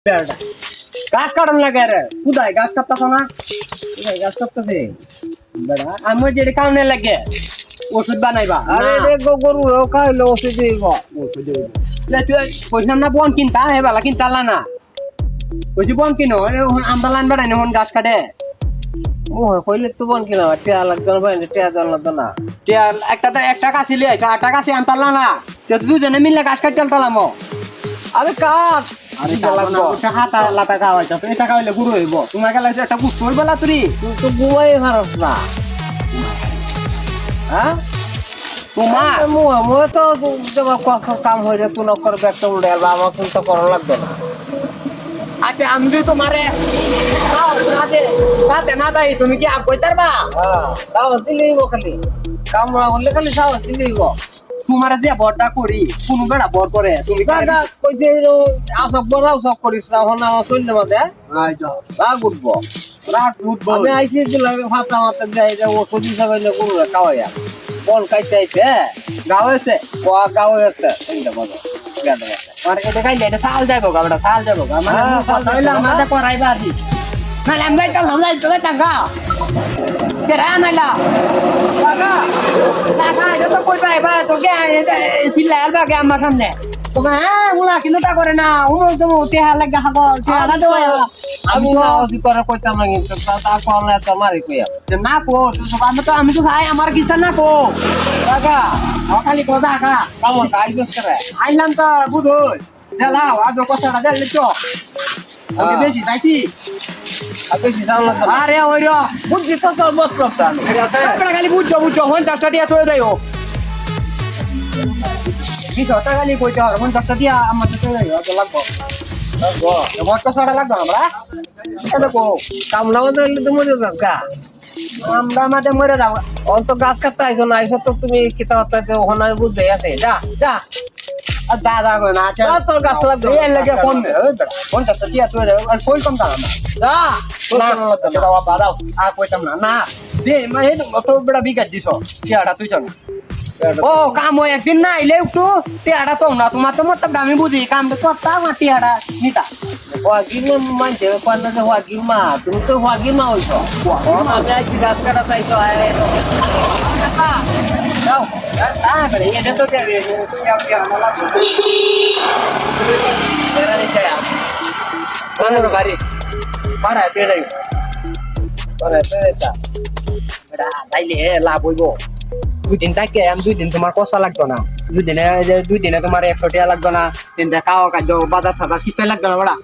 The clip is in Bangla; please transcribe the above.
গাছ কাটন লাগে রে কোথায় গাছ কাটতাছ না কোথায় গাছ কাটতাছে বেড়া আমি যেটা কামনে লাগে ওষুধ বানাইবা আরে দেখো গরু খাইলে ওষুধ দিব ওষুধ তুই কইছিলাম না বন কিনতা হে বালা কিনতালা না কইছি বন কিনো আমরা লাইন বাড়াই হন গাছ কাটে ও কইলে তো বল কিনা টিয়া লাগতো না টিয়া জানতো না একটা কাছি লিয়ে আইছা আটা কাছি আনতালা না তো দুজনে মিললে গাছ কাটতে আনতালাম আরে কাট আরে লাগবো হাতা লাতা খাওয়াইছ তুমি এটা খাওয়াইলে গুরু হইব তোমাকে লাগছে একটা গুছ হইব না তুই তো ঘুমাই পারস না হ্যাঁ তোমার মুয়ে তো কাম হয়ে তুই করবে একটা উল্টে গেল আমার তো করা লাগবে না আচ্ছা আমি যদি তোমারে সাথে না দেয় তুমি কি আগ কইতার বা হ্যাঁ সাহস দিলেই খালি কাম না করলে খালি সাহস দিলেই তোমার যে বড়টা করি কোন বেড়া বড় করে তুমি দাদা কইছে আসব বড়াও সব করিস না হন আমার চললে মতে রাগ উঠবো রাগ উঠবো আমি আইসি ফাতা মাতা দেয় ওষুধ হিসাবে গরু খাওয়াইয়া বল খাইতে আইছে গাও হয়েছে গাও আছে এইটা বলো আর এটা খাইলে এটা চাল যাবো গা বেটা চাল যাবো গা মানে হ্যাঁ, চাল যাবো হইলে না। আমাদের করাইবা আর কি নাহলে আমি যাইতাম আমরা তো টাকা কেরা নাইলা টাকা টাকা এটা তো কই পাইবা তোকে চিল্লাই আলবা কে আমার সামনে তোমার হ্যাঁ উলা কিন্তু তা করে না উমুক তুমি তেহা লাগা হাগল তেহাটা দেওয়া আমি না অসি তোরা কইতাম না কিন্তু তা করলে তো মারি কইয়া না কো আমি তো খাই আমার কিছু না কো টাকা আমার খালি কথা খা কামন আইছস করে আইলাম তো বুধুই দেলাও আজ কথাটা দিলে চ ওকে বেশি তাইছি আর বেশি জানলা তো আরে ওই র বুঝছি তো তোর মত করতা আপনারা খালি বুঝছো 50টা টিয়া তোলে যাইও 20টা খালি কইতে আর 50টা টিয়া আমার তো যাইও তো লাগবো বড় ছড়া লাগবে আমরা এটা দেখো কামলা মতো হইলে তো মরে যাকা আমরা আমাদের মরে যাবো অন্ত গাছ কাটতে আইছো না আইছো তো তুমি কিতা হতে ওখানে বুঝতে আছে যা যা আর দাদা গো না যা, তোর গাছ লাগবে এই লাগে কোন 50টা টিয়া তোলে যাইও আর কই কম দাম যা না এটা বাড়াও আর কইতাম না না দে মানে অত বড় বিকাশ দিছ টিয়াটা তুই চল ও কাম হয় একদিন না আইলে একটু টিয়াটা তো না তোমার তো মতলব আমি বুঝি কাম তো করতা আমার টিয়াটা নিতা ওয়াগির মানছে কোন না ওয়াগির মা তুমি তো ওয়াগির মা হইছো আমি আইছি গাছ কাটাতে আইছো যাও তারপরে এটা তো দেবে তুই আপনি আমার কোন বাড়ি পারা তে যাই পরে এটা এটা তাইলে লাভ হইব 2 দিন থাকে আমি 2 দিন তোমার কষা লাগতো না 2 দিনে তোমার 100 টাকা লাগতো না 3 টাকা খাওয়া কাজ বাজার সাদা কিস্তা লাগতো না বড়া